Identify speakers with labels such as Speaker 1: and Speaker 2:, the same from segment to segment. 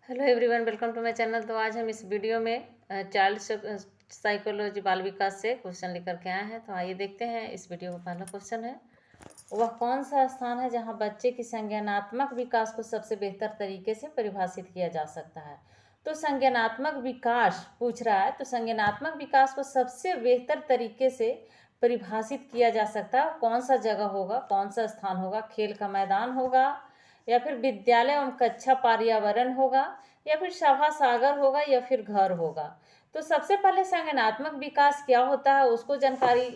Speaker 1: Hello everyone, welcome to my channel. तो आज हम इस वीडियो में चाइल्ड साइकोलॉजी बाल विकास से क्वेश्चन लेकर के आए हैं। तो आइए देखते हैं इस वीडियो का पहला क्वेश्चन है, वह कौन सा स्थान है जहां बच्चे की संज्ञानात्मक विकास को सबसे बेहतर तरीके से परिभाषित किया जा सकता है। तो संज्ञानात्मक विकास पूछ रहा है, तो संज्ञानात्मक विकास को सबसे बेहतर तरीके से परिभाषित किया जा सकता है। कौन सा जगह होगा, कौन सा स्थान होगा? खेल का मैदान होगा, या फिर विद्यालय एवं कक्षा पर्यावरण होगा, या फिर सभा सागर होगा, या फिर घर होगा। तो सबसे पहले संज्ञानात्मक विकास क्या होता है उसको जानकारी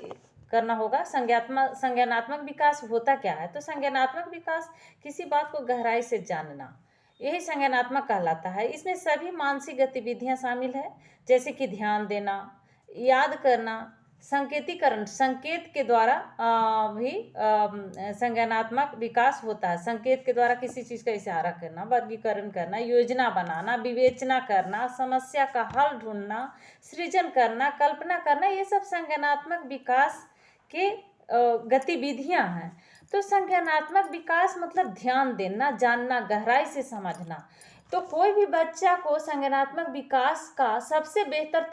Speaker 1: करना होगा। संज्ञानात्मक विकास होता क्या है? तो संज्ञानात्मक विकास किसी बात को गहराई से जानना, यही संज्ञानात्मक कहलाता है। इसमें सभी मानसिक गतिविधियां शामिल है, जैसे कि ध्यान देना, याद करना, संकेतीकरण, संकेत के द्वारा भी संज्ञानात्मक विकास होता है। संकेत के द्वारा किसी चीज़ का इशारा करना, वर्गीकरण करना, योजना बनाना, विवेचना करना, समस्या का हल ढूंढना, सृजन करना, कल्पना करना, ये सब संज्ञानात्मक विकास के गतिविधियां हैं। तो संज्ञानात्मक विकास मतलब ध्यान देना, जानना, गहराई से समझना। तो कोई भी बच्चा को संज्ञानात्मक विकास का सबसे बेहतर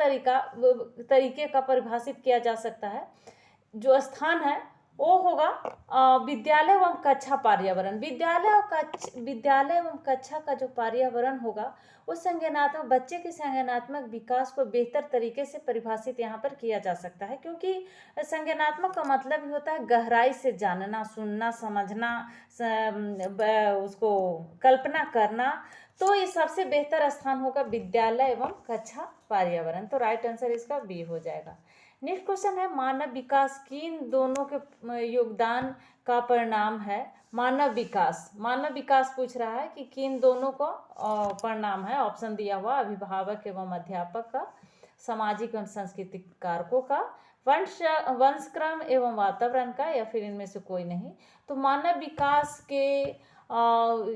Speaker 1: तरीके का परिभाषित किया जा सकता है। जो स्थान है वो होगा विद्यालय एवं कक्षा पर्यावरण। विद्यालय एवं कक्षा का जो पर्यावरण होगा वो संज्ञानात्मक बच्चे के संज्ञानात्मक विकास को बेहतर तरीके से परिभाषित यहाँ पर किया जा सकता है, क्योंकि संज्ञानात्मक का मतलब ही होता है गहराई से जानना, सुनना, समझना, उसको कल्पना करना। तो ये सबसे बेहतर स्थान होगा विद्यालय एवं कक्षा पर्यावरण। तो राइट आंसर इसका बी हो जाएगा। नेक्स्ट क्वेश्चन है, मानव विकास किन दोनों के योगदान का परिणाम है? मानव विकास पूछ रहा है कि किन दोनों का परिणाम है। ऑप्शन दिया हुआ अभिभावक एवं अध्यापक का, सामाजिक एवं सांस्कृतिक कारकों का, वंशक्रम एवं वातावरण का, या फिर इनमें से कोई नहीं। तो मानव विकास के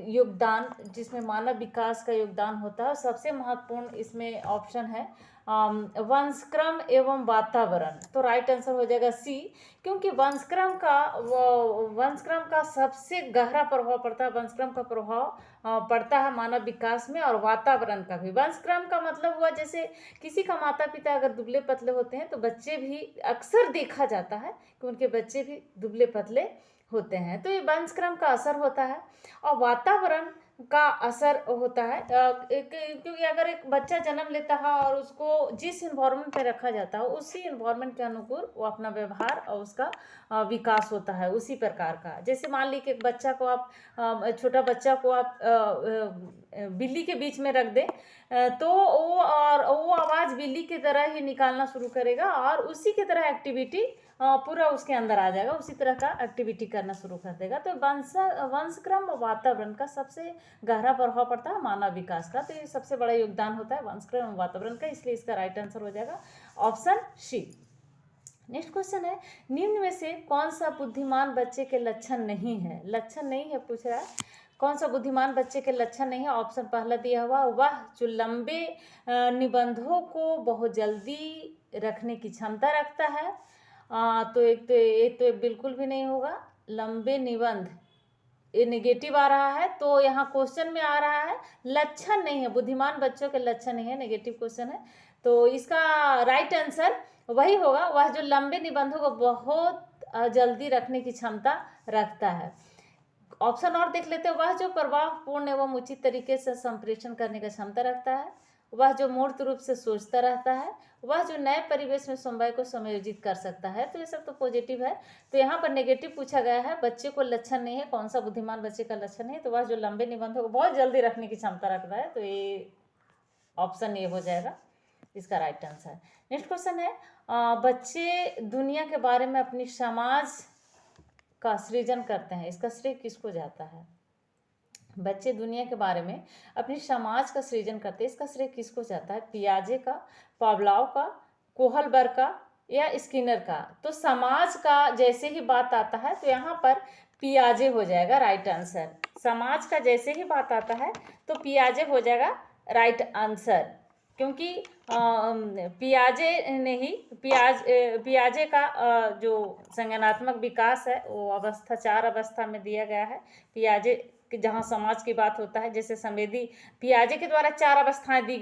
Speaker 1: योगदान, जिसमें मानव विकास का योगदान होता है, सबसे महत्वपूर्ण इसमें ऑप्शन है वंशक्रम एवं वातावरण। तो राइट आंसर हो जाएगा सी, क्योंकि वंशक्रम का सबसे गहरा प्रभाव पड़ता है। वंशक्रम का प्रभाव पड़ता है मानव विकास में, और वातावरण का भी। वंशक्रम का मतलब हुआ, जैसे किसी का माता पिता अगर दुबले पतले होते हैं तो बच्चे भी, अक्सर देखा जाता है कि उनके बच्चे भी दुबले पतले होते हैं। तो ये वंशक्रम का असर होता है। और वातावरण का असर होता है, क्योंकि अगर एक बच्चा जन्म लेता है और उसको जिस इन्वायरमेंट में रखा जाता है उसी इन्वायरमेंट के अनुकूल वो अपना व्यवहार और उसका विकास होता है उसी प्रकार का। जैसे मान ली कि एक बच्चा को आप, छोटा बच्चा को आप बिल्ली के बीच में रख दें, तो वो आवाज़ बिल्ली की तरह ही निकालना शुरू करेगा, और उसी की तरह एक्टिविटी पूरा उसके अंदर आ जाएगा, उसी तरह का एक्टिविटी करना शुरू कर देगा। तो वंशक्रम और वातावरण का सबसे गहरा प्रभाव पड़ता है मानव विकास का। तो ये सबसे बड़ा योगदान होता है वंशक्रम और वातावरण का, इसलिए इसका राइट आंसर हो जाएगा ऑप्शन सी। नेक्स्ट क्वेश्चन है, निम्न में से कौन सा बुद्धिमान बच्चे के लक्षण नहीं है? लक्षण नहीं है पूछ रहा है, कौन सा बुद्धिमान बच्चे के लक्षण नहीं है? ऑप्शन पहला दिया हुआ, वह जो लंबे निबंधों को बहुत जल्दी रखने की क्षमता रखता है। तो एक तो बिल्कुल भी नहीं होगा। लंबे निबंध, ये नेगेटिव आ रहा है, तो यहाँ क्वेश्चन में आ रहा है लक्षण नहीं है, बुद्धिमान बच्चों के लक्षण नहीं है, नेगेटिव क्वेश्चन है। तो इसका राइट आंसर वही होगा, वह जो लंबे निबंधों को बहुत जल्दी रखने की क्षमता रखता है। ऑप्शन और देख लेते हैं, वह जो प्रभावपूर्ण एवं उचित तरीके से संप्रेषण करने का क्षमता रखता है, वह जो मूर्त रूप से सोचता रहता है, वह जो नए परिवेश में समवाय को समायोजित कर सकता है। तो ये सब तो पॉजिटिव है। तो यहाँ पर नेगेटिव पूछा गया है, बच्चे को लक्षण नहीं है, कौन सा बुद्धिमान बच्चे का लक्षण है? तो वह जो लंबे निबंधों को बहुत जल्दी रखने की क्षमता रखता है। तो ये ऑप्शन ए हो जाएगा इसका राइट आंसर। नेक्स्ट क्वेश्चन है, बच्चे दुनिया के बारे में अपनी समाज का सृजन करते हैं, इसका श्रेय किसको जाता है? बच्चे दुनिया के बारे में अपनी समाज का सृजन करते हैं, इसका श्रेय किसको जाता है? पियाजे का, पावलाव का, कोहलबर्ग का, या स्किनर का? तो समाज का जैसे ही बात आता है तो यहाँ पर पियाजे हो जाएगा राइट आंसर। समाज का जैसे ही बात आता है तो पियाजे हो जाएगा राइट आंसर, क्योंकि पियाजे का जो संज्ञानात्मक विकास है वो अवस्था 4 अवस्था में दिया गया है। पियाजे जहाँ समाज की बात होता है, जैसे संवेदी पियाजे के द्वारा 4 अवस्थाएं दी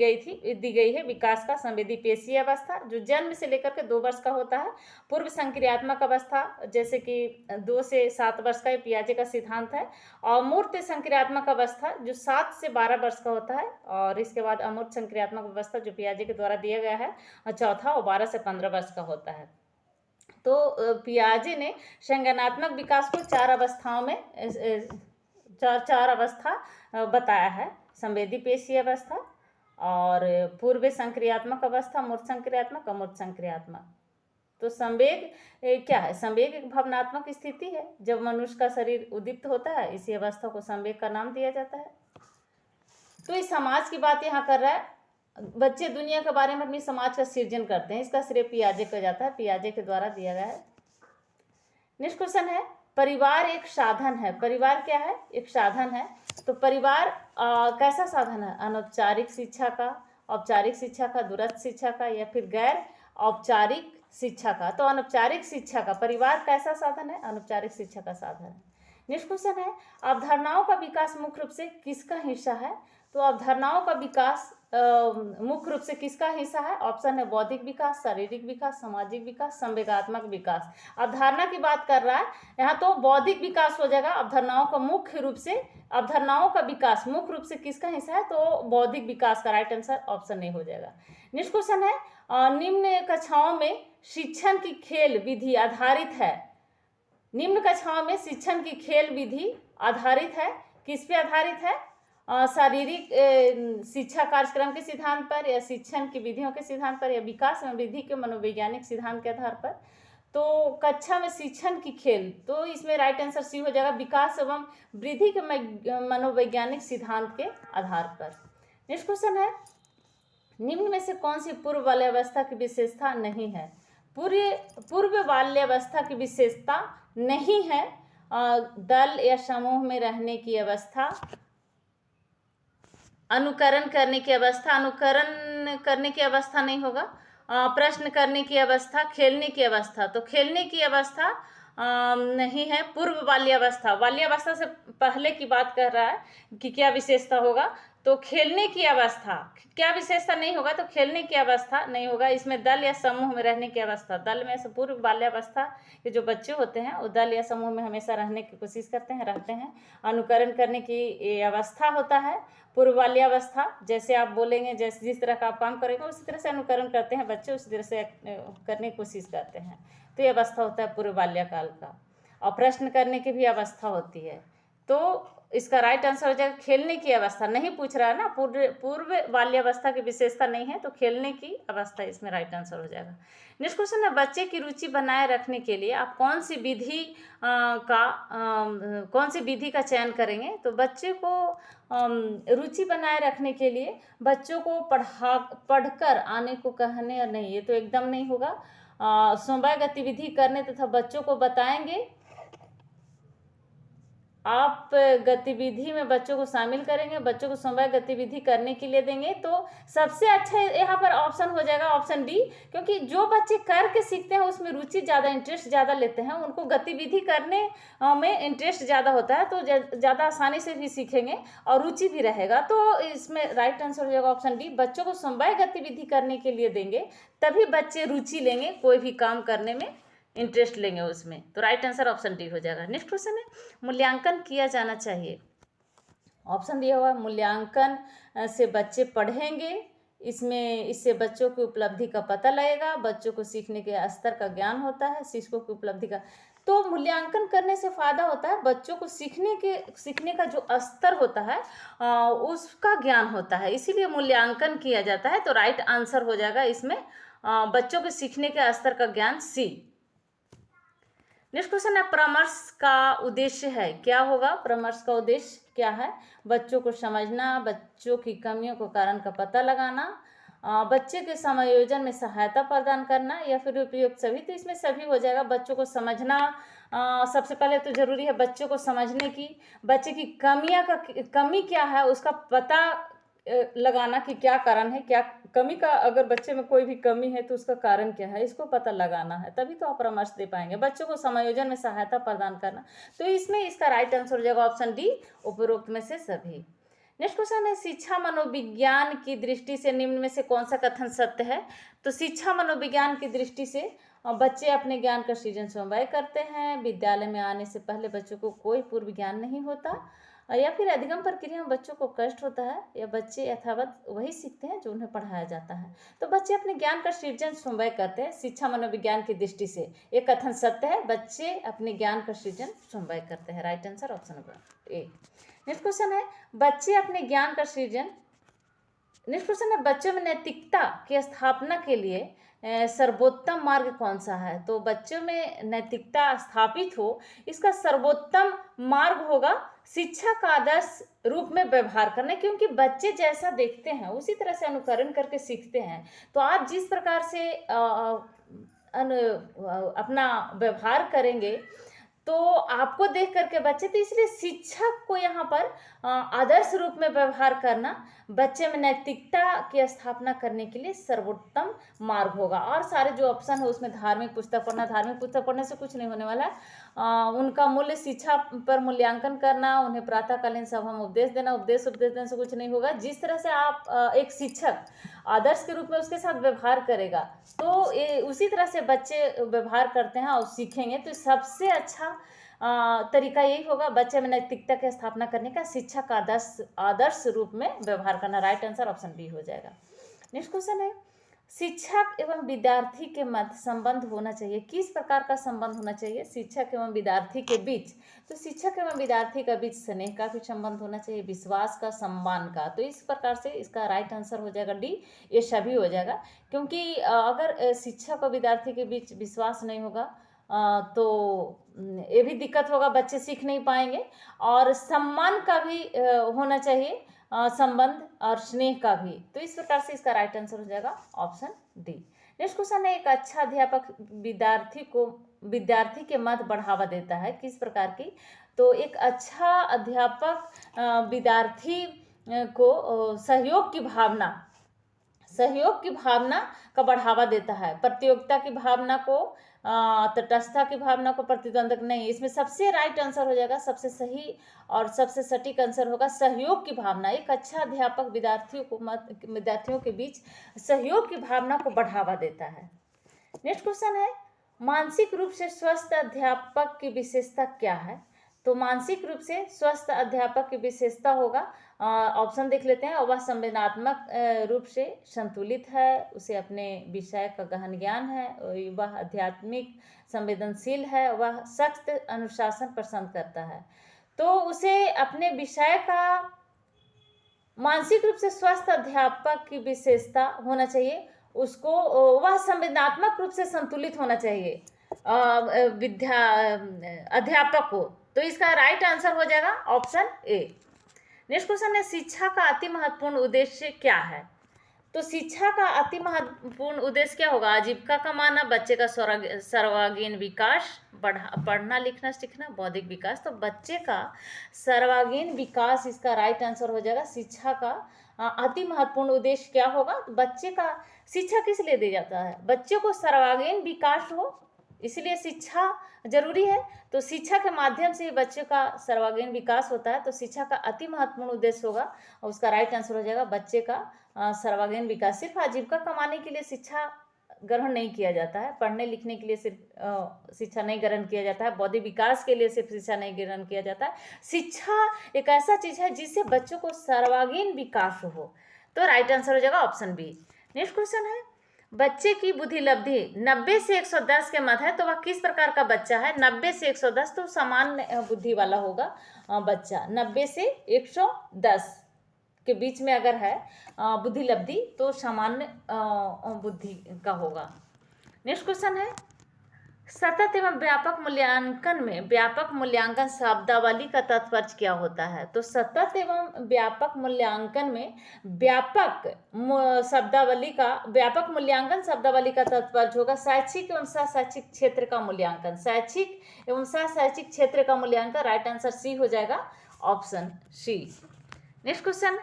Speaker 1: गई है विकास का। संवेदी पेशीय अवस्था जो जन्म से लेकर के 2 वर्ष का होता है। पूर्व संक्रियात्मक अवस्था जैसे कि 2 से 7 वर्ष का, पियाजे का सिद्धांत है। और मूर्त संक्रियात्मक अवस्था जो 7 से 12 वर्ष का होता है। और इसके बाद अमूर्त संक्रियात्मक अवस्था जो पियाजे के द्वारा दिया गया है चौथा, और 12 से 15 वर्ष का होता है। तो पियाजे ने संज्ञानात्मक विकास को 4 अवस्थाओं में चार अवस्था बताया है। संवेदी पेशीय अवस्था और पूर्व संक्रियात्मक अवस्था, मूर्त संक्रियात्मक, अमूर्त संक्रियात्मक। तो संवेग क्या है? संवेग एक भावनात्मक स्थिति है जब मनुष्य का शरीर उद्दीप्त होता है, इसी अवस्था को संवेग का नाम दिया जाता है। तो इस समाज की बात यहाँ कर रहा है। बच्चे दुनिया के बारे में अपनी समाज का सृजन करते हैं, इसका श्रेय पियाजे को जाता है, पियाजे के द्वारा दिया गया है। नेक्स्ट क्वेश्चन है, परिवार एक साधन है। परिवार क्या है? एक साधन है। तो परिवार कैसा साधन है? अनौपचारिक शिक्षा का, औपचारिक शिक्षा का, दूरस्थ शिक्षा का, या फिर गैर औपचारिक शिक्षा का। तो अनौपचारिक शिक्षा का परिवार कैसा साधन है? अनौपचारिक शिक्षा का साधन है। नेक्स्ट क्वेश्चन है, अवधारणाओं का विकास मुख्य रूप से किसका हिस्सा है? तो अवधारणाओं का विकास मुख्य रूप से किसका हिस्सा है? ऑप्शन है बौद्धिक विकास, शारीरिक विकास, सामाजिक विकास, संवेगात्मक विकास। अवधारणा की बात कर रहा है यहाँ, तो बौद्धिक विकास हो जाएगा। अवधारणाओं का मुख्य रूप से, अवधारणाओं का विकास मुख्य रूप से किसका हिस्सा है? तो बौद्धिक विकास का राइट आंसर ऑप्शन नहीं हो जाएगा। नेक्स्ट क्वेश्चन है, निम्न कक्षाओं में शिक्षण की खेल विधि आधारित है। निम्न कक्षाओं में शिक्षण की खेल विधि आधारित है, किस पे आधारित है? शारीरिक शिक्षा कार्यक्रम के सिद्धांत पर, या शिक्षण की विधियों के सिद्धांत पर, या विकास एवं वृद्धि के मनोवैज्ञानिक सिद्धांत के आधार पर। तो कक्षा में शिक्षण की खेल, तो इसमें राइट आंसर सी हो जाएगा, विकास एवं वृद्धि के मनोवैज्ञानिक सिद्धांत के आधार पर। नेक्स्ट क्वेश्चन है, निम्न में से कौन सी पूर्व बाल्यावस्था की विशेषता नहीं है? पूर्व बाल्यावस्था की विशेषता नहीं है दल या समूह में रहने की अवस्था, अनुकरण करने की अवस्था, अनुकरण करने की अवस्था नहीं होगा, प्रश्न करने की अवस्था, खेलने की अवस्था। तो खेलने की अवस्था नहीं है। पूर्व बाल्यावस्था, बाल्यावस्था से पहले की बात कर रहा है कि क्या विशेषता होगा, तो खेलने की अवस्था क्या विशेषता नहीं होगा, तो खेलने की अवस्था नहीं होगा। इसमें दल या समूह में रहने की अवस्था, दल में से पूर्व बाल्यावस्था के जो बच्चे होते हैं वो दल या समूह में हमेशा रहने की कोशिश करते हैं, रहते हैं। अनुकरण करने की अवस्था होता है पूर्व बाल्यावस्था, जैसे आप बोलेंगे, जैसे जिस तरह का आप काम करेंगे उसी तरह से अनुकरण करते हैं बच्चे, उसी तरह से करने की कोशिश करते हैं। तो ये अवस्था होता है पूर्व बाल्यकाल का। और प्रश्न करने की भी अवस्था होती है। तो इसका राइट आंसर हो जाएगा खेलने की अवस्था। नहीं पूछ रहा है ना, पूर्व बाल्यावस्था की विशेषता नहीं है, तो खेलने की अवस्था इसमें राइट आंसर हो जाएगा। नेक्स्ट क्वेश्चन है, बच्चे की रुचि बनाए रखने के लिए आप कौन सी विधि का चयन करेंगे? तो बच्चे को रुचि बनाए रखने के लिए बच्चों को पढ़कर आने को कहने या नहीं, ये तो एकदम नहीं होगा। समवाय गतिविधि करने तथा बच्चों को बताएंगे, आप गतिविधि में बच्चों को शामिल करेंगे, बच्चों को समवाय गतिविधि करने के लिए देंगे, तो सबसे अच्छा यहाँ पर ऑप्शन हो जाएगा ऑप्शन डी, क्योंकि जो बच्चे करके सीखते हैं उसमें रुचि ज़्यादा, इंटरेस्ट ज़्यादा लेते हैं, उनको गतिविधि करने में इंटरेस्ट ज़्यादा होता है, तो ज़्यादा आसानी से भी सीखेंगे और रुचि भी रहेगा। तो इसमें राइट आंसर हो जाएगा ऑप्शन डी, बच्चों को समवाय गतिविधि करने के लिए देंगे तभी बच्चे रुचि लेंगे, कोई भी काम करने में इंटरेस्ट लेंगे उसमें। तो राइट आंसर ऑप्शन डी हो जाएगा। नेक्स्ट क्वेश्चन है, मूल्यांकन किया जाना चाहिए। ऑप्शन दिया हुआ है, मूल्यांकन से बच्चे पढ़ेंगे, इससे बच्चों की उपलब्धि का पता लगेगा, बच्चों को सीखने के स्तर का ज्ञान होता है, शिक्षकों की उपलब्धि का। तो मूल्यांकन करने से फायदा होता है बच्चों को सीखने का जो स्तर होता है उसका ज्ञान होता है, इसीलिए मूल्यांकन किया जाता है। तो राइट आंसर हो जाएगा इसमें बच्चों के सीखने के स्तर का ज्ञान, सी। नेक्स्ट क्वेश्चन है, परामर्श का उद्देश्य है, क्या होगा? परामर्श का उद्देश्य क्या है? बच्चों को समझना, बच्चों की कमियों को कारण का पता लगाना, बच्चे के समायोजन में सहायता प्रदान करना, या फिर उपयुक्त सभी। तो इसमें सभी हो जाएगा। बच्चों को समझना सबसे पहले तो जरूरी है, बच्चों को समझने की, बच्चे की कमी क्या है उसका पता लगाना कि क्या कारण है, क्या कमी का, अगर बच्चे में कोई भी कमी है तो उसका कारण क्या है, इसको पता लगाना है, तभी तो आप परामर्श दे पाएंगे। बच्चों को समायोजन में सहायता प्रदान करना, तो इसमें इसका राइट आंसर हो जाएगा ऑप्शन डी, उपरोक्त में से सभी। नेक्स्ट क्वेश्चन है, शिक्षा मनोविज्ञान की दृष्टि से निम्न में से कौन सा कथन सत्य है? तो शिक्षा मनोविज्ञान की दृष्टि से बच्चे अपने ज्ञान का सृजन स्वयं करते हैं। विद्यालय में आने से पहले बच्चों को कोई पूर्व ज्ञान नहीं होता, या फिर अधिगम प्रक्रिया में बच्चों को कष्ट होता है, या बच्चे यथावत वही सीखते हैं जो उन्हें पढ़ाया जाता है। तो बच्चे अपने ज्ञान का सृजन स्वयं करते हैं। शिक्षा मनोविज्ञान की दृष्टि से ये कथन सत्य है, बच्चे अपने ज्ञान का सृजन स्वयं करते हैं। Right answer option number A. Next question है, बच्चे अपने ज्ञान का सृजन, नेक्स्ट क्वेश्चन है, बच्चों में नैतिकता की स्थापना के लिए सर्वोत्तम मार्ग कौन सा है? तो बच्चों में नैतिकता स्थापित हो, इसका सर्वोत्तम मार्ग होगा शिक्षा का आदर्श रूप में व्यवहार करना, क्योंकि बच्चे जैसा देखते हैं उसी तरह से अनुकरण करके सीखते हैं। तो आप जिस प्रकार से अपना व्यवहार करेंगे तो आपको देख करके बच्चे, तो इसलिए शिक्षक को यहाँ पर आदर्श रूप में व्यवहार करना बच्चे में नैतिकता की स्थापना करने के लिए सर्वोत्तम मार्ग होगा। और सारे जो ऑप्शन है उसमें धार्मिक पुस्तक पढ़ना, धार्मिक पुस्तक पढ़ने से कुछ नहीं होने वाला है। उनका मूल्य शिक्षा पर मूल्यांकन करना, उन्हें प्रातःकालीन सभा में उपदेश देना, उपदेश देने से कुछ नहीं होगा। जिस तरह से आप एक शिक्षक आदर्श के रूप में उसके साथ व्यवहार करेगा, तो उसी तरह से बच्चे व्यवहार करते हैं और सीखेंगे। तो सबसे अच्छा तरीका यही होगा बच्चे में नैतिकता की स्थापना करने का, शिक्षा का आदर्श रूप में व्यवहार करना। राइट आंसर ऑप्शन बी हो जाएगा। नेक्स्ट क्वेश्चन है, शिक्षक एवं विद्यार्थी के मध्य संबंध होना चाहिए। किस प्रकार का संबंध होना चाहिए शिक्षक एवं विद्यार्थी के बीच? तो शिक्षक एवं विद्यार्थी के बीच स्नेह का भी संबंध होना चाहिए, विश्वास का, सम्मान का। तो इस प्रकार से इसका राइट आंसर हो जाएगा डी, ये सभी हो जाएगा। क्योंकि अगर शिक्षक और विद्यार्थी के बीच विश्वास नहीं होगा तो ये भी दिक्कत होगा, बच्चे सीख नहीं पाएंगे। और सम्मान का भी होना चाहिए, संबंध और स्नेह का भी। तो इस प्रकार से इसका राइट आंसर हो जाएगा ऑप्शन डी। नेक्स्ट क्वेश्चन है, एक अच्छा अध्यापक विद्यार्थी के मत बढ़ावा देता है, किस प्रकार की? तो एक अच्छा अध्यापक विद्यार्थी को सहयोग की भावना का बढ़ावा देता है, प्रतियोगिता की भावना को, तटस्थता की भावना को, प्रतिद्वंदक नहीं। इसमें सबसे राइट आंसर हो जाएगा, सबसे सही और सबसे सटीक आंसर होगा सहयोग की भावना। एक अच्छा अध्यापक विद्यार्थियों के बीच सहयोग की भावना को बढ़ावा देता है। नेक्स्ट क्वेश्चन है, मानसिक रूप से स्वस्थ अध्यापक की विशेषता क्या है? तो मानसिक रूप से स्वस्थ अध्यापक की विशेषता होगा, ऑप्शन देख लेते हैं। वह संवेदनात्मक रूप से संतुलित है, उसे अपने विषय का गहन ज्ञान है, वह आध्यात्मिक संवेदनशील है, वह सख्त अनुशासन पसंद करता है। तो उसे अपने विषय का, मानसिक रूप से स्वस्थ अध्यापक की विशेषता होना चाहिए उसको, वह संवेदनात्मक रूप से संतुलित होना चाहिए अध्यापक को। तो इसका राइट आंसर हो जाएगा ऑप्शन ए। नेक्स्ट क्वेश्चन है, शिक्षा का अति महत्वपूर्ण उद्देश्य क्या है? तो शिक्षा का अति महत्वपूर्ण उद्देश्य क्या होगा? आजीविका कमाना, बच्चे का सर्वांगीण विकास, पढ़ना लिखना सीखना, बौद्धिक विकास। तो बच्चे का सर्वांगीण विकास इसका राइट आंसर हो जाएगा। शिक्षा का अति महत्वपूर्ण उद्देश्य क्या होगा? बच्चे का शिक्षा किस लिए दिया जाता है? बच्चे को सर्वांगीण विकास हो, इसलिए शिक्षा जरूरी है। तो शिक्षा के माध्यम से बच्चे का सर्वांगीण विकास होता है। तो शिक्षा का अति महत्वपूर्ण उद्देश्य होगा और उसका राइट आंसर हो जाएगा बच्चे का सर्वांगीण विकास। सिर्फ आजीविका कमाने के लिए शिक्षा ग्रहण नहीं किया जाता है, पढ़ने लिखने के लिए सिर्फ शिक्षा नहीं ग्रहण किया जाता है, बौद्धिक विकास के लिए सिर्फ शिक्षा नहीं ग्रहण किया जाता है। शिक्षा एक ऐसा चीज है जिससे बच्चों को सर्वांगीण विकास हो। तो राइट आंसर हो जाएगा ऑप्शन बी। नेक्स्ट क्वेश्चन है, बच्चे की बुद्धि लब्धि 90 से 110 के मध्य है, तो वह किस प्रकार का बच्चा है? 90 से 110 तो सामान्य बुद्धि वाला होगा बच्चा। 90 से 110 के बीच में अगर है बुद्धि लब्धि तो सामान्य बुद्धि का होगा। नेक्स्ट क्वेश्चन है, सतत एवं व्यापक मूल्यांकन में व्यापक मूल्यांकन शब्दावली का तात्पर्य क्या होता है? तो सतत एवं व्यापक मूल्यांकन में व्यापक मूल्यांकन शब्दावली का तात्पर्य होगा शैक्षिक एवं शैक्षिक क्षेत्र का मूल्यांकन। शैक्षिक एवं शैक्षिक क्षेत्र का मूल्यांकन, राइट आंसर सी हो जाएगा ऑप्शन सी। नेक्स्ट क्वेश्चन,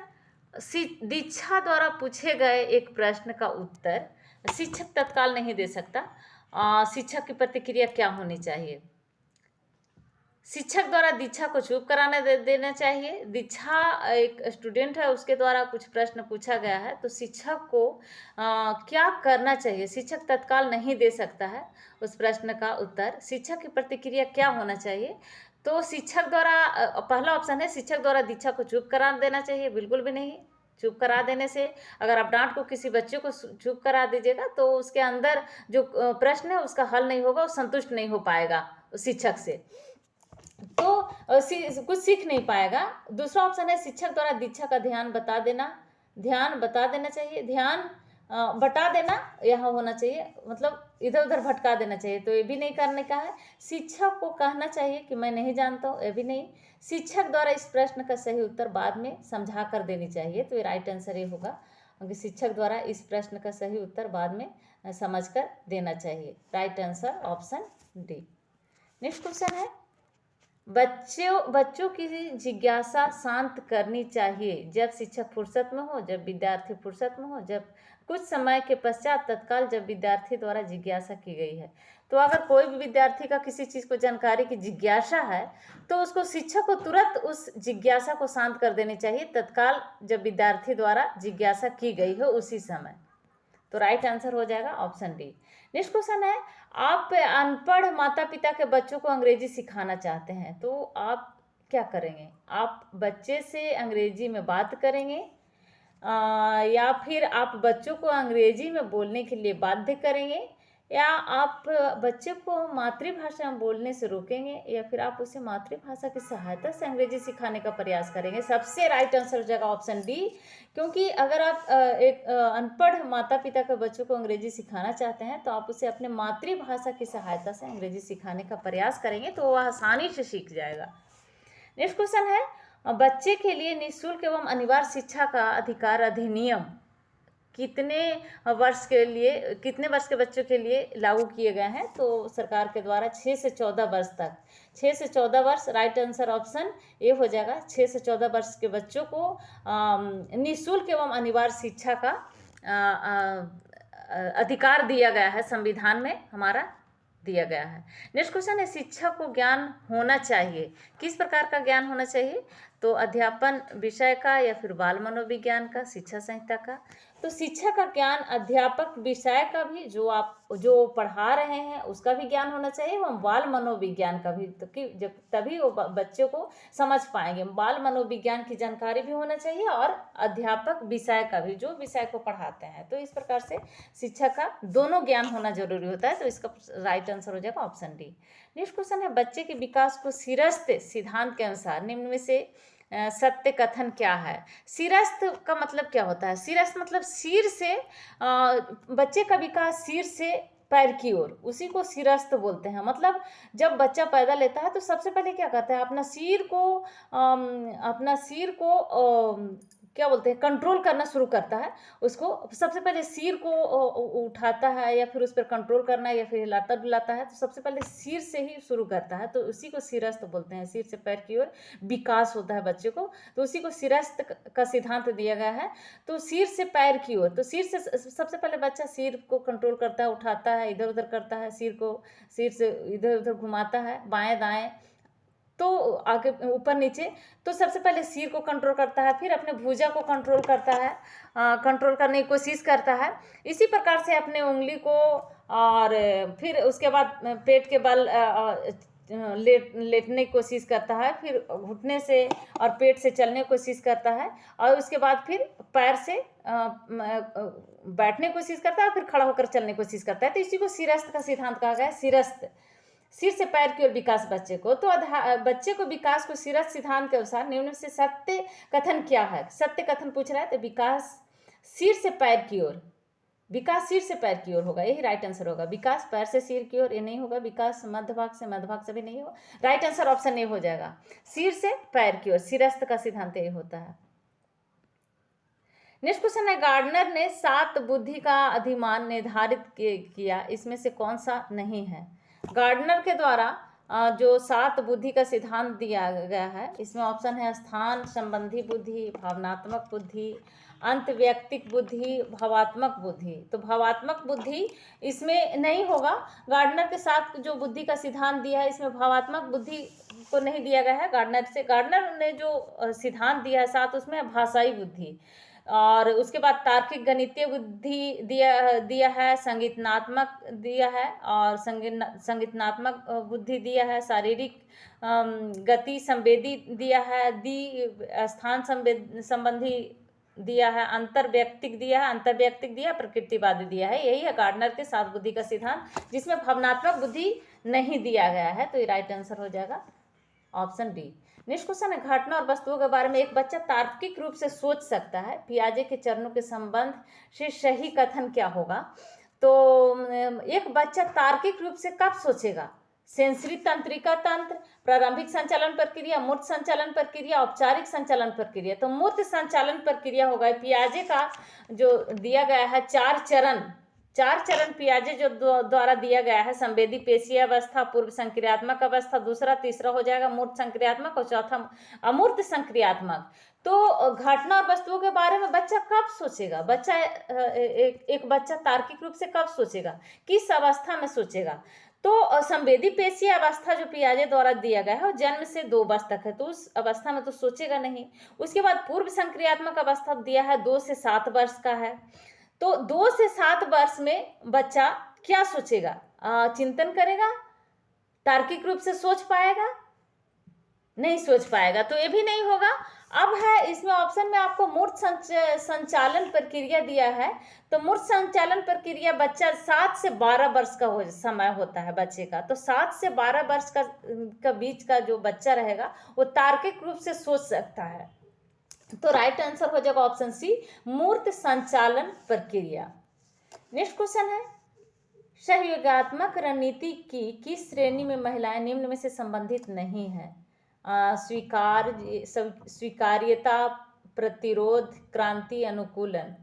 Speaker 1: दीक्षा द्वारा पूछे गए एक प्रश्न का उत्तर शिक्षक तत्काल नहीं दे सकता। शिक्षक की प्रतिक्रिया क्या होनी चाहिए? शिक्षक द्वारा दीक्षा को चुप कराने देना चाहिए। दीक्षा एक स्टूडेंट है, उसके द्वारा कुछ प्रश्न पूछा गया है, तो शिक्षक को क्या करना चाहिए? शिक्षक तत्काल नहीं दे सकता है उस प्रश्न का उत्तर। शिक्षक की प्रतिक्रिया क्या होना चाहिए? तो शिक्षक द्वारा पहला ऑप्शन है, शिक्षक द्वारा दीक्षा को चुप करा देना चाहिए। बिल्कुल भी नहीं। चुप करा देने से, अगर आप डांट को किसी बच्चे को चुप करा दीजिएगा तो उसके अंदर जो प्रश्न है उसका हल नहीं होगा, वो संतुष्ट नहीं हो पाएगा उस शिक्षक से, तो कुछ सीख नहीं पाएगा। दूसरा ऑप्शन है, शिक्षक द्वारा दीक्षा का ध्यान बता देना चाहिए। ध्यान बता देना यहाँ होना चाहिए, मतलब इधर उधर भटका देना चाहिए, तो ये भी नहीं करने का है। शिक्षक को कहना चाहिए कि मैं नहीं जानता हूँ, ये भी नहीं। शिक्षक द्वारा इस प्रश्न का सही उत्तर बाद में समझा कर देनी चाहिए, तो ये राइट आंसर ये होगा, क्योंकि शिक्षक द्वारा इस प्रश्न का सही उत्तर बाद में समझ कर देना चाहिए। Right answer option D. Next question है, बच्चों की जिज्ञासा शांत करनी चाहिए जब शिक्षक फुर्सत में हो, जब विद्यार्थी फुर्सत में हो, जब कुछ समय के पश्चात, तत्काल जब विद्यार्थी द्वारा जिज्ञासा की गई है। तो अगर कोई भी विद्यार्थी का किसी चीज़ को जानकारी की जिज्ञासा है तो उसको शिक्षक को तुरंत उस जिज्ञासा को शांत कर देनी चाहिए, तत्काल जब विद्यार्थी द्वारा जिज्ञासा की गई हो उसी समय। तो राइट आंसर हो जाएगा ऑप्शन डी। नेक्स्ट क्वेश्चन है, आप अनपढ़ माता पिता के बच्चों को अंग्रेजी सिखाना चाहते हैं, तो आप क्या करेंगे? आप बच्चे से अंग्रेजी में बात करेंगे या फिर आप बच्चों को अंग्रेजी में बोलने के लिए बाध्य करेंगे, या आप बच्चे को मातृभाषा में बोलने से रोकेंगे, या फिर आप उसे मातृभाषा की सहायता से अंग्रेजी सिखाने का प्रयास करेंगे? सबसे राइट आंसर हो जाएगा ऑप्शन डी, क्योंकि अगर आप एक अनपढ़ माता पिता के बच्चों को अंग्रेजी सिखाना चाहते हैं तो आप उसे अपने मातृभाषा की सहायता से अंग्रेजी सिखाने का प्रयास करेंगे तो वह आसानी से सीख जाएगा। नेक्स्ट क्वेश्चन है, बच्चे के लिए निःशुल्क एवं अनिवार्य शिक्षा का अधिकार अधिनियम कितने वर्ष के बच्चों के लिए लागू किए गए हैं? तो सरकार के द्वारा 6 से 14 वर्ष तक, 6 से 14 वर्ष। राइट आंसर ऑप्शन ए हो जाएगा। 6 से 14 वर्ष के बच्चों को निःशुल्क एवं अनिवार्य शिक्षा का अधिकार दिया गया है, संविधान में हमारा दिया गया है। नेक्स्ट क्वेश्चन है, शिक्षक को ज्ञान होना चाहिए, किस प्रकार का ज्ञान होना चाहिए? तो अध्यापन विषय का, या फिर बाल मनोविज्ञान का, शिक्षा संहिता का? तो शिक्षा का ज्ञान अध्यापक विषय का भी, जो पढ़ा रहे हैं उसका भी ज्ञान होना चाहिए, एवं बाल मनोविज्ञान का भी, तो कि जब तभी वो बच्चों को समझ पाएंगे। बाल मनोविज्ञान की जानकारी भी होना चाहिए और अध्यापक विषय का भी, जो विषय को पढ़ाते हैं। तो इस प्रकार से शिक्षा का दोनों ज्ञान होना जरूरी होता है, तो इसका राइट आंसर हो जाएगा ऑप्शन डी। नेक्स्ट क्वेश्चन है, बच्चे के विकास को सिरस्ते सिद्धांत के अनुसार निम्न में से सत्य कथन क्या है? सिरस्त का मतलब क्या होता है? सिरस्त मतलब सिर से, बच्चे का विकास सिर से पैर की ओर, उसी को सिरस्त बोलते हैं। मतलब जब बच्चा पैदा लेता है तो सबसे पहले क्या करता है, अपना सिर को क्या बोलते हैं, कंट्रोल करना शुरू करता है। उसको सबसे पहले सिर को उठाता है, या फिर उस पर कंट्रोल करना है, या फिर हिलाता डुलाता है, तो सबसे पहले सिर से ही शुरू करता है, तो उसी को सिरस्त बोलते हैं। सिर से पैर की ओर विकास होता है बच्चे को, तो उसी को सिरस्त का सिद्धांत दिया गया है। तो सिर से पैर की ओर, तो सिर से सबसे पहले बच्चा सिर को कंट्रोल करता है, उठाता है, इधर उधर करता है, सिर से इधर उधर घुमाता है, बाएं दाएं, तो आगे ऊपर नीचे, तो सबसे पहले सिर को कंट्रोल करता है, फिर अपने भुजा को कंट्रोल करता है, कंट्रोल करने की कोशिश करता है। इसी प्रकार से अपने उंगली को, और फिर उसके बाद पेट के बल लेटने की कोशिश करता है, फिर घुटने से और पेट से चलने की कोशिश करता है, और उसके बाद फिर पैर से बैठने की कोशिश करता है, फिर खड़ा होकर चलने की कोशिश करता है। तो इसी को सिरस्त का सिद्धांत कहा गया है। सिरस्त, सिर से पैर की ओर विकास बच्चे को, तो बच्चे को विकास को सिरस्त सिद्धांत के अनुसार निम्न से सत्य कथन क्या है? सत्य कथन पूछ रहा है, तो विकास सिर से पैर की ओर, विकास सिर से पैर की ओर होगा, यही राइट आंसर होगा। विकास पैर से सिर की ओर ये नहीं होगा, विकास मध्य भाग से भी नहीं होगा। राइट आंसर ऑप्शन ए हो जाएगा, सिर से पैर की ओर, सिरस्त का सिद्धांत ये होता है। नेक्स्ट क्वेश्चन है, गार्डनर ने 7 बुद्धि का अधिमान निर्धारित किया, इसमें से कौन सा नहीं है? गार्डनर के द्वारा जो 7 बुद्धि का सिद्धांत दिया गया है, इसमें ऑप्शन है स्थान संबंधी बुद्धि, भावनात्मक बुद्धि, अंतव्यक्तिक बुद्धि, भावात्मक बुद्धि। तो भावात्मक बुद्धि इसमें नहीं होगा। गार्डनर के साथ जो बुद्धि का सिद्धांत दिया है, इसमें भावात्मक बुद्धि को नहीं दिया गया है। गार्डनर ने जो सिद्धांत दिया है साथ, उसमें भाषाई बुद्धि, और उसके बाद तार्किक गणितीय बुद्धि दिया है, संगीतनात्मक दिया है, और संगीतनात्मक बुद्धि दिया है, शारीरिक गति संवेदी दिया है, स्थान संबंधी दिया है, अंतर्व्यक्तिक दिया है, प्रकृतिवादी दिया है। यही है गार्डनर के 7 बुद्धि का सिद्धांत, जिसमें भावनात्मक बुद्धि नहीं दिया गया है। तो ये राइट आंसर हो जाएगा ऑप्शन बी। नेक्स्ट क्वेश्चन है, घटना और वस्तुओं के बारे में एक बच्चा तार्किक रूप से सोच सकता है, पियाजे के चरणों के संबंध से सही कथन क्या होगा? तो एक बच्चा तार्किक रूप से कब सोचेगा? सेंसरी तंत्रिका तंत्र, प्रारंभिक संचालन प्रक्रिया, मूर्त संचालन प्रक्रिया, औपचारिक संचालन प्रक्रिया। तो मूर्त संचालन प्रक्रिया होगा। पियाजे का जो दिया गया है 4 चरण पियाजे जो द्वारा दिया गया है, संवेदी पेशीय अवस्था, पूर्व संक्रियात्मक अवस्था, दूसरा तीसरा हो जाएगा मूर्त संक्रियात्मक, और चौथा अमूर्त संक्रियात्मक। तो घटना और वस्तुओं के बारे में बच्चा कब सोचेगा? एक बच्चा तार्किक रूप से कब सोचेगा, किस अवस्था में सोचेगा? तो संवेदी पेशीय अवस्था जो पियाजे द्वारा दिया गया है, वो जन्म से 2 वर्ष तक है, तो उस अवस्था में तो सोचेगा नहीं। उसके बाद पूर्व संक्रियात्मक अवस्था दिया है 2 से 7 वर्ष का है। तो 2 से 7 वर्ष में बच्चा क्या सोचेगा? चिंतन करेगा? तार्किक रूप से सोच पाएगा? नहीं सोच पाएगा, तो ये भी नहीं होगा। अब है इसमें ऑप्शन में आपको मूर्त संचालन प्रक्रिया दिया है। तो मूर्त संचालन प्रक्रिया बच्चा 7 से 12 वर्ष का समय होता है बच्चे का। तो 7 से 12 वर्ष का बीच का जो बच्चा रहेगा, वो तार्किक रूप से सोच सकता है। तो राइट आंसर हो जाएगा ऑप्शन सी, मूर्त संचालन प्रक्रिया। नेक्स्ट क्वेश्चन है, सहयोगात्मक रणनीति की किस श्रेणी में महिलाएं निम्न में से संबंधित नहीं है? स्वीकार्यता, प्रतिरोध, क्रांति, अनुकूलन।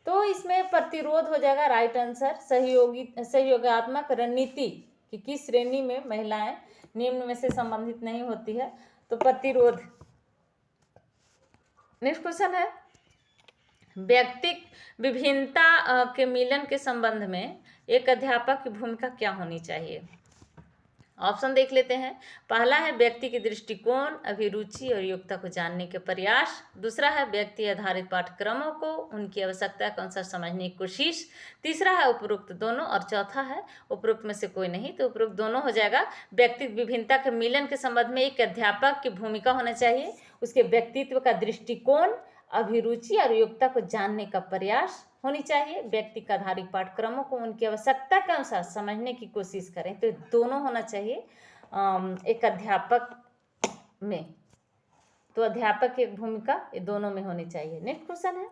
Speaker 1: तो इसमें प्रतिरोध हो जाएगा राइट आंसर। सहयोगात्मक रणनीति की किस श्रेणी में महिलाएं निम्न में से संबंधित नहीं होती है? तो प्रतिरोध। नेक्स्ट क्वेश्चन है, व्यक्तिक विभिन्नता के मिलन के संबंध में एक अध्यापक की भूमिका क्या होनी चाहिए? ऑप्शन देख लेते हैं। पहला है व्यक्ति के दृष्टिकोण, अभिरुचि और योग्यता को जानने के प्रयास। दूसरा है व्यक्ति आधारित पाठ्यक्रमों को उनकी आवश्यकता के अनुसार समझने की कोशिश। तीसरा है उपरोक्त दोनों, और चौथा है उपरोक्त में से कोई नहीं। तो उपरोक्त दोनों हो जाएगा। व्यक्तिक विभिन्नता के मिलन के संबंध में एक अध्यापक की भूमिका होना चाहिए, उसके व्यक्तित्व का दृष्टिकोण, अभिरुचि और योग्यता को जानने का प्रयास होनी चाहिए। व्यक्ति का आधारित पाठ्यक्रमों को उनकी आवश्यकता के अनुसार समझने की कोशिश करें। तो दोनों होना चाहिए एक अध्यापक में। तो अध्यापक की भूमिका ये दोनों में होनी चाहिए। नेक्स्ट क्वेश्चन है,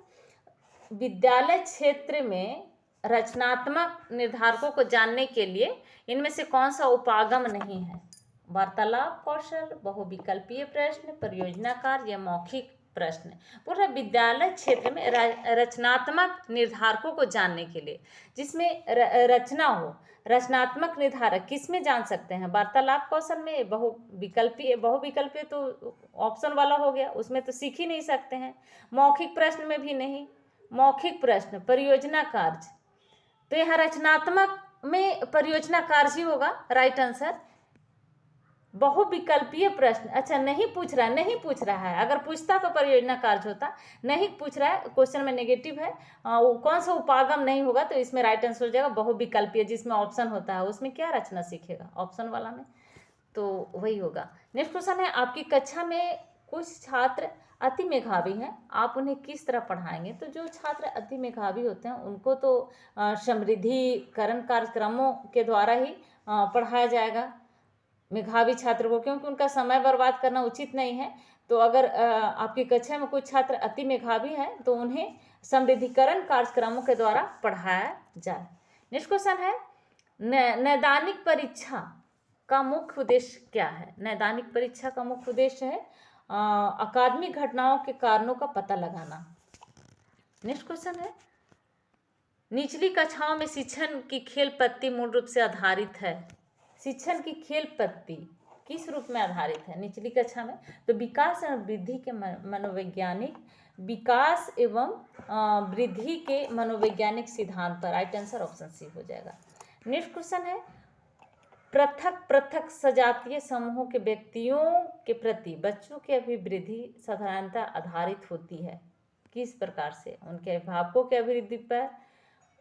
Speaker 1: विद्यालय क्षेत्र में रचनात्मक निर्धारकों को जानने के लिए इनमें से कौन सा उपागम नहीं है? वार्तालाप कौशल, बहुविकल्पीय प्रश्न, परियोजना कार्य या मौखिक प्रश्न। पूरा विद्यालय क्षेत्र में रचनात्मक निर्धारकों को जानने के लिए, जिसमें रचना हो, रचनात्मक निर्धारक किस में जान सकते हैं? वार्तालाप कौशल में। बहुविकल्पीय तो ऑप्शन वाला हो गया, उसमें तो सीख ही नहीं सकते हैं। मौखिक प्रश्न में भी नहीं। मौखिक प्रश्न, परियोजना कार्य, तो यहाँ रचनात्मक में परियोजना कार्य ही होगा राइट आंसर। बहुविकल्पीय प्रश्न अच्छा नहीं पूछ रहा है। अगर पूछता तो परियोजना कार्य होता, नहीं पूछ रहा है, क्वेश्चन में नेगेटिव है। वो कौन सा उपागम नहीं होगा? तो इसमें राइट आंसर हो जाएगा बहुविकल्पीय, जिसमें ऑप्शन होता है उसमें क्या रचना सीखेगा? ऑप्शन वाला में तो वही होगा। नेक्स्ट क्वेश्चन है, आपकी कक्षा में कुछ छात्र अति मेधावी हैं, आप उन्हें किस तरह पढ़ाएंगे? तो जो छात्र अति मेधावी होते हैं उनको तो समृद्धिकरण कार्यक्रमों के द्वारा ही पढ़ाया जाएगा मेधावी छात्र को, क्योंकि उनका समय बर्बाद करना उचित नहीं है। तो अगर आपकी कक्षा में कोई छात्र अति मेधावी हैं तो उन्हें समृद्धिकरण कार्यक्रमों के द्वारा पढ़ाया जाए। नेक्स्ट क्वेश्चन है, नैदानिक परीक्षा का मुख्य उद्देश्य क्या है? नैदानिक परीक्षा का मुख्य उद्देश्य है अकादमिक घटनाओं के कारणों का पता लगाना। नेक्स्ट क्वेश्चन है, निचली कक्षाओं में शिक्षण की खेल पद्धति मूल रूप से आधारित है। शिक्षण की खेल पत्ती किस रूप में आधारित है निचली कक्षा में? तो विकास एवं वृद्धि के मनोवैज्ञानिक विकास एवं वृद्धि के मनोवैज्ञानिक सिद्धांत पर। राइट आंसर ऑप्शन सी हो जाएगा। नेक्स्ट क्वेश्चन है, पृथक पृथक सजातीय समूहों के व्यक्तियों के प्रति बच्चों की अभिवृद्धि साधारणतः आधारित होती है किस प्रकार से? उनके अभिभावकों की अभिवृद्धि पर,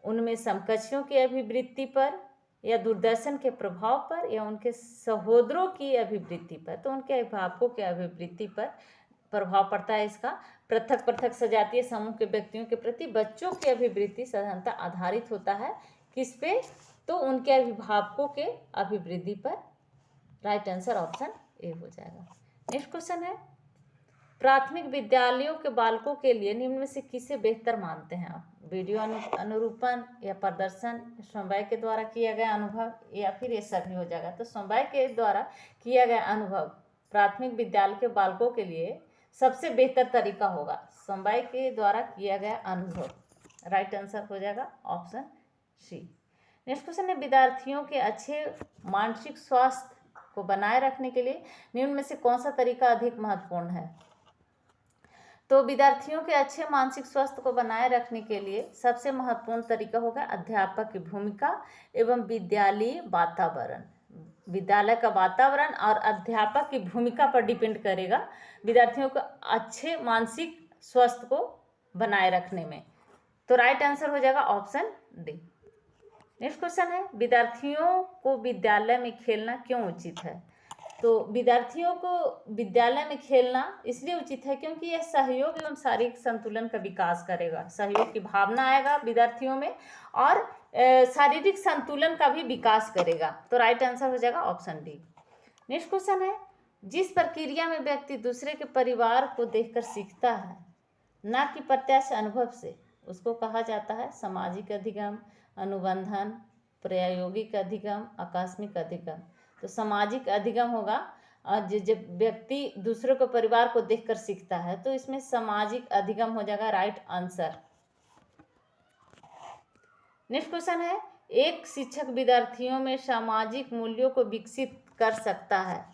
Speaker 1: उनमें समकक्षों की अभिवृद्धि पर, या दूरदर्शन के प्रभाव पर, या उनके सहोदरों की अभिवृद्धि पर? तो उनके अभिभावकों की अभिवृद्धि पर प्रभाव पड़ता है इसका। पृथक पृथक सजातीय समूह के व्यक्तियों के प्रति बच्चों की अभिवृद्धि साधारणतः आधारित होता है किस पे? तो उनके अभिभावकों के अभिवृद्धि पर। राइट आंसर ऑप्शन ए हो जाएगा। नेक्स्ट क्वेश्चन है, प्राथमिक विद्यालयों के बालकों के लिए निम्न में से किसे बेहतर मानते हैं आप? वीडियो अनुरूपण या प्रदर्शन, समवाय के द्वारा किया गया अनुभव, या फिर ये सभी हो जाएगा? तो समवाय के द्वारा किया गया अनुभव प्राथमिक विद्यालय के बालकों के लिए सबसे बेहतर तरीका होगा, समवाय के द्वारा किया गया अनुभव। राइट आंसर हो जाएगा ऑप्शन सी। नेक्स्ट क्वेश्चन है, विद्यार्थियों के अच्छे मानसिक स्वास्थ्य को बनाए रखने के लिए निम्न में से कौन सा तरीका अधिक महत्वपूर्ण है? तो विद्यार्थियों के अच्छे मानसिक स्वास्थ्य को बनाए रखने के लिए सबसे महत्वपूर्ण तरीका होगा अध्यापक की भूमिका एवं विद्यालयी वातावरण। विद्यालय का वातावरण और अध्यापक की भूमिका पर डिपेंड करेगा विद्यार्थियों को अच्छे मानसिक स्वास्थ्य को बनाए रखने में। तो राइट आंसर हो जाएगा ऑप्शन डी। नेक्स्ट क्वेश्चन है, विद्यार्थियों को विद्यालय में खेलना क्यों उचित है? तो विद्यार्थियों को विद्यालय में खेलना इसलिए उचित है क्योंकि यह सहयोग एवं शारीरिक संतुलन का विकास करेगा, सहयोग की भावना आएगा विद्यार्थियों में और शारीरिक संतुलन का भी विकास करेगा। तो राइट आंसर हो जाएगा ऑप्शन डी। नेक्स्ट क्वेश्चन है, जिस प्रक्रिया में व्यक्ति दूसरे के परिवार को देखकर सीखता है न कि प्रत्यक्ष अनुभव से, उसको कहा जाता है सामाजिक अधिगम, अनुबंधन, प्रायोगिक अधिगम, आकस्मिक अधिगम। तो सामाजिक अधिगम होगा जब व्यक्ति दूसरों के परिवार को देखकर सीखता है, तो इसमें सामाजिक अधिगम हो जाएगा राइट आंसर। नेक्स्ट क्वेश्चन है, एक शिक्षक विद्यार्थियों में सामाजिक मूल्यों को विकसित कर सकता है।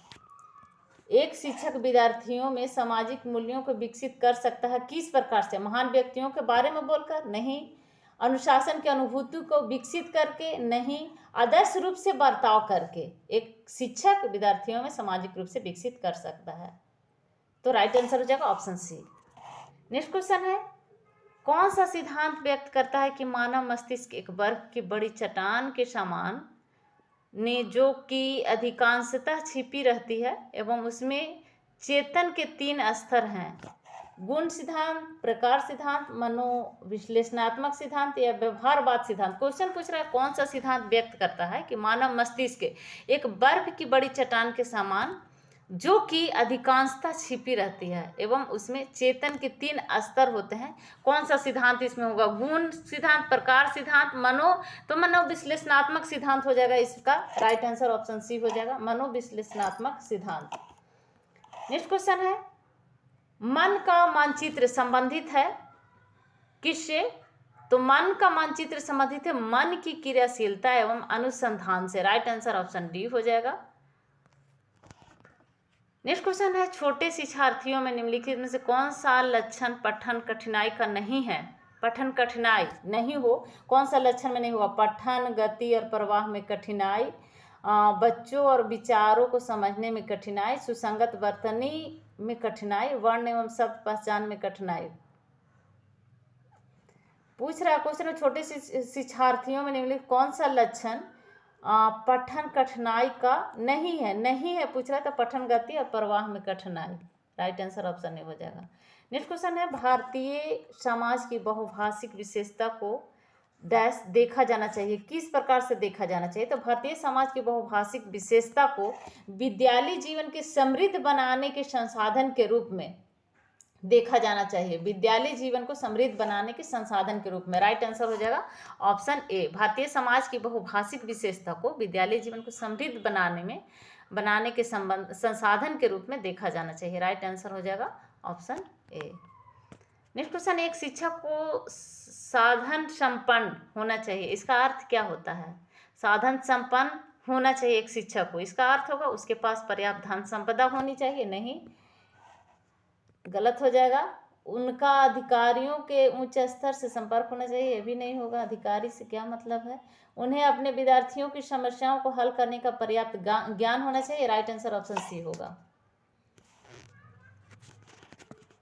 Speaker 1: एक शिक्षक विद्यार्थियों में सामाजिक मूल्यों को विकसित कर सकता है किस प्रकार से? महान व्यक्तियों के बारे में बोलकर? नहीं। अनुशासन की अनुभूति को विकसित करके? नहीं। आदर्श रूप से बर्ताव करके एक शिक्षक विद्यार्थियों में सामाजिक रूप से विकसित कर सकता है। तो राइट आंसर हो जाएगा ऑप्शन सी। नेक्स्ट क्वेश्चन है, कौन सा सिद्धांत व्यक्त करता है कि मानव मस्तिष्क एक बर्फ की बड़ी चट्टान के समान ने जो कि अधिकांशतः छिपी रहती है एवं उसमें चेतन के 3 स्तर हैं? गुण सिद्धांत, प्रकार सिद्धांत, मनोविश्लेषणात्मक सिद्धांत या व्यवहारवाद सिद्धांत? क्वेश्चन पूछ रहा है कौन सा सिद्धांत व्यक्त करता है कि मानव मस्तिष्क एक बर्फ की बड़ी चट्टान के समान जो कि अधिकांशतः छिपी रहती है एवं उसमें चेतन के 3 स्तर होते हैं? कौन सा सिद्धांत इसमें होगा? गुण सिद्धांत, प्रकार सिद्धांत, तो मनोविश्लेषणात्मक सिद्धांत हो जाएगा इसका। राइट आंसर ऑप्शन सी हो जाएगा, मनोविश्लेषणात्मक सिद्धांत। नेक्स्ट क्वेश्चन है, मन का मानचित्र संबंधित है किससे? तो मन का मानचित्र संबंधित है मन की क्रियाशीलता एवं अनुसंधान से। राइट आंसर ऑप्शन डी हो जाएगा। नेक्स्ट क्वेश्चन है, छोटे शिक्षार्थियों में निम्नलिखित में से कौन सा लक्षण पठन कठिनाई का नहीं है? पठन कठिनाई नहीं हो, कौन सा लक्षण में नहीं होगा? पठन गति और प्रवाह में कठिनाई, बच्चों और विचारों को समझने में कठिनाई, सुसंगत वर्तनी में कठिनाई, वर्ण एवं शब्द पहचान में कठिनाई। पूछ रहा है क्वेश्चन, छोटे शिक्षार्थियों में निम्नलिखित कौन सा लक्षण पठन कठिनाई का नहीं है पूछ रहा है? तो पठन गति और प्रवाह में कठिनाई। राइट आंसर ऑप्शन ए हो जाएगा। नेक्स्ट क्वेश्चन है, भारतीय समाज की बहुभाषिक विशेषता को डैश देखा जाना चाहिए, किस प्रकार से देखा जाना चाहिए? तो भारतीय समाज की बहुभाषिक विशेषता को विद्यालय जीवन के समृद्ध बनाने के संसाधन के रूप में देखा जाना चाहिए, विद्यालय जीवन को समृद्ध बनाने के संसाधन के रूप में। राइट आंसर हो जाएगा ऑप्शन ए, भारतीय समाज की बहुभाषिक विशेषता को विद्यालय जीवन को समृद्ध बनाने के संसाधन के रूप में देखा जाना चाहिए। राइट आंसर हो जाएगा ऑप्शन ए। नेक्स्ट क्वेश्चन, एक शिक्षक को साधन संपन्न होना चाहिए, इसका अर्थ क्या होता है? साधन संपन्न होना चाहिए एक शिक्षक को। इसका अर्थ होगा उसके पास पर्याप्त धन संपदा होनी चाहिए, नहीं, गलत हो जाएगा। उनका अधिकारियों के उच्च स्तर से संपर्क होना चाहिए, ये भी नहीं होगा। अधिकारी से क्या मतलब है? उन्हें अपने विद्यार्थियों की समस्याओं को हल करने का पर्याप्त ज्ञान होना चाहिए। राइट आंसर ऑप्शन सी होगा।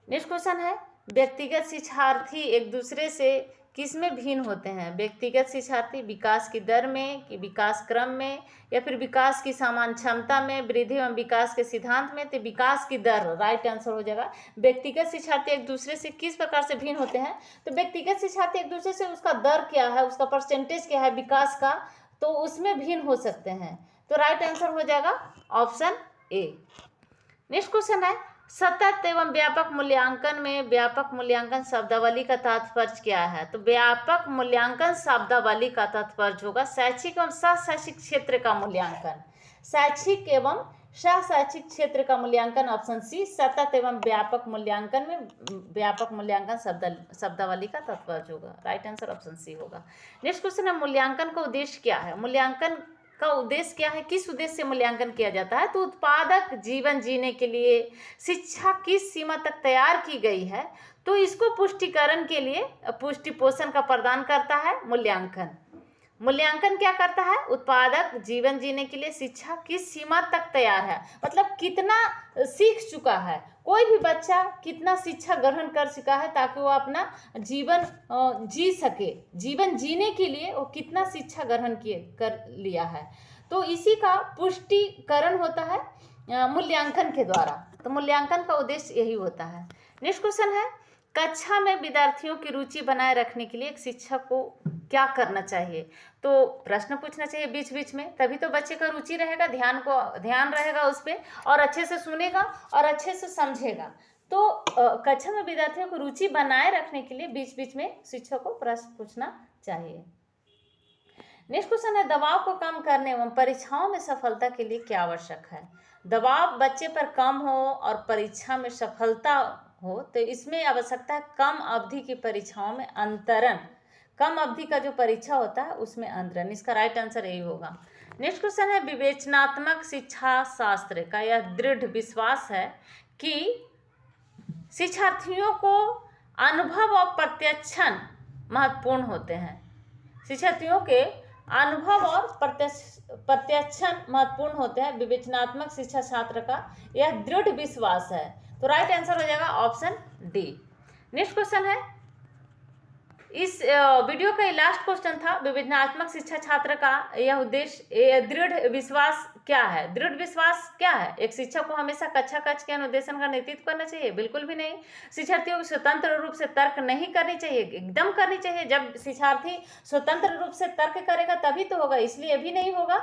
Speaker 1: नेक्स्ट क्वेश्चन है, व्यक्तिगत शिक्षार्थी एक दूसरे से किसमें भिन्न होते हैं? व्यक्तिगत शिक्षार्थी विकास की दर में, कि विकास क्रम में, या फिर विकास की समान क्षमता में, वृद्धि एवं विकास के सिद्धांत में, तो विकास की दर राइट आंसर हो जाएगा। व्यक्तिगत शिक्षार्थी एक दूसरे से किस प्रकार से भिन्न होते हैं? तो व्यक्तिगत शिक्षार्थी एक दूसरे से उसका दर क्या है, उसका परसेंटेज क्या है विकास का, तो उसमें भिन्न हो सकते हैं। तो राइट आंसर हो जाएगा ऑप्शन ए। नेक्स्ट क्वेश्चन है, सतत एवं व्यापक मूल्यांकन में व्यापक मूल्यांकन शब्दावली का तात्पर्य क्या है? तो व्यापक मूल्यांकन शब्दावली का तात्पर्य होगा शैक्षिक एवं शैक्षिक क्षेत्र का मूल्यांकन। शैक्षिक एवं शैक्षिक क्षेत्र का मूल्यांकन ऑप्शन सी। सतत एवं व्यापक मूल्यांकन में व्यापक मूल्यांकन शब्दावली का तात्पर्य होगा। राइट आंसर ऑप्शन सी होगा। नेक्स्ट क्वेश्चन है, मूल्यांकन का उद्देश्य क्या है? मूल्यांकन का उद्देश्य क्या है, किस उद्देश्य से मूल्यांकन किया जाता है? तो उत्पादक जीवन जीने के लिए शिक्षा किस सीमा तक तैयार की गई है, तो इसको पुष्टिकरण के लिए पुष्टि पोषण का प्रदान करता है मूल्यांकन। मूल्यांकन क्या करता है? उत्पादक जीवन जीने के लिए शिक्षा किस सीमा तक तैयार है, मतलब कितना सीख चुका है, कोई भी बच्चा कितना शिक्षा ग्रहण कर चुका है ताकि वो अपना जीवन जी सके, जीवन जीने के लिए वो कितना शिक्षा ग्रहण कर लिया है, तो इसी का पुष्टिकरण होता है मूल्यांकन के द्वारा। तो मूल्यांकन का उद्देश्य यही होता है। नेक्स्ट क्वेश्चन है, कक्षा में विद्यार्थियों की रुचि बनाए रखने के लिए एक शिक्षक को क्या करना चाहिए? तो प्रश्न पूछना चाहिए बीच बीच में, तभी तो बच्चे का रुचि रहेगा, ध्यान रहेगा उस पर, और अच्छे से सुनेगा और अच्छे से समझेगा। तो कक्षा में विद्यार्थियों को रुचि बनाए रखने के लिए बीच बीच में शिक्षक को प्रश्न पूछना चाहिए। नेक्स्ट क्वेश्चन है, दबाव को कम करने एवं परीक्षाओं में सफलता के लिए क्या आवश्यक है? दबाव बच्चे पर कम हो और परीक्षा में सफलता हो, तो इसमें आवश्यकता है कम अवधि की परीक्षाओं में अंतरण। कम अवधि का जो परीक्षा होता है उसमें अंतरण, इसका राइट आंसर यही होगा। नेक्स्ट क्वेश्चन है, विवेचनात्मक शिक्षा शास्त्र का यह दृढ़ विश्वास है कि शिक्षार्थियों को अनुभव और प्रत्यक्षण महत्वपूर्ण होते हैं। शिक्षार्थियों के अनुभव और प्रत्यक्षण महत्वपूर्ण होते हैं। विवेचनात्मक शिक्षा शास्त्र का यह दृढ़ विश्वास है। तो राइट आंसर हो जाएगा ऑप्शन डी। नेक्स्ट क्वेश्चन है, इस वीडियो का लास्ट क्वेश्चन था, विवेचनात्मक शिक्षा छात्र का यह उद्देश्य दृढ़ विश्वास क्या है? दृढ़ विश्वास क्या है? एक शिक्षक को हमेशा कक्षा कक्ष के अनुदेशन का नेतृत्व करना चाहिए? बिल्कुल भी नहीं। शिक्षार्थियों को स्वतंत्र रूप से तर्क नहीं करनी चाहिए? एकदम करनी चाहिए। जब शिक्षार्थी स्वतंत्र रूप से तर्क करेगा तभी तो होगा, इसलिए भी नहीं होगा।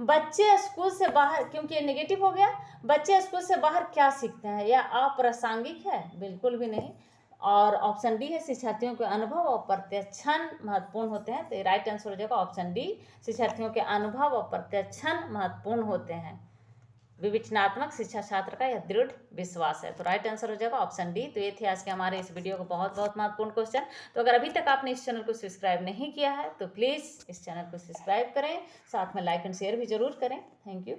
Speaker 1: बच्चे स्कूल से बाहर, क्योंकि ये नेगेटिव हो गया, बच्चे स्कूल से बाहर क्या सीखते हैं, यह अप्रासंगिक है? बिल्कुल भी नहीं। और ऑप्शन डी है, शिक्षार्थियों के अनुभव और प्रत्यक्षण महत्वपूर्ण होते हैं। तो राइट आंसर हो जाएगा ऑप्शन डी, शिक्षार्थियों के अनुभव और प्रत्यक्षण महत्वपूर्ण होते हैं। विवेचनात्मक शिक्षा शास्त्र का यह दृढ़ विश्वास है। तो राइट आंसर हो जाएगा ऑप्शन डी। तो ये थे आज के हमारे इस वीडियो को बहुत बहुत महत्वपूर्ण क्वेश्चन। तो अगर अभी तक आपने इस चैनल को सब्सक्राइब नहीं किया है तो प्लीज़ इस चैनल को सब्सक्राइब करें, साथ में लाइक एंड शेयर भी जरूर करें। Thank you.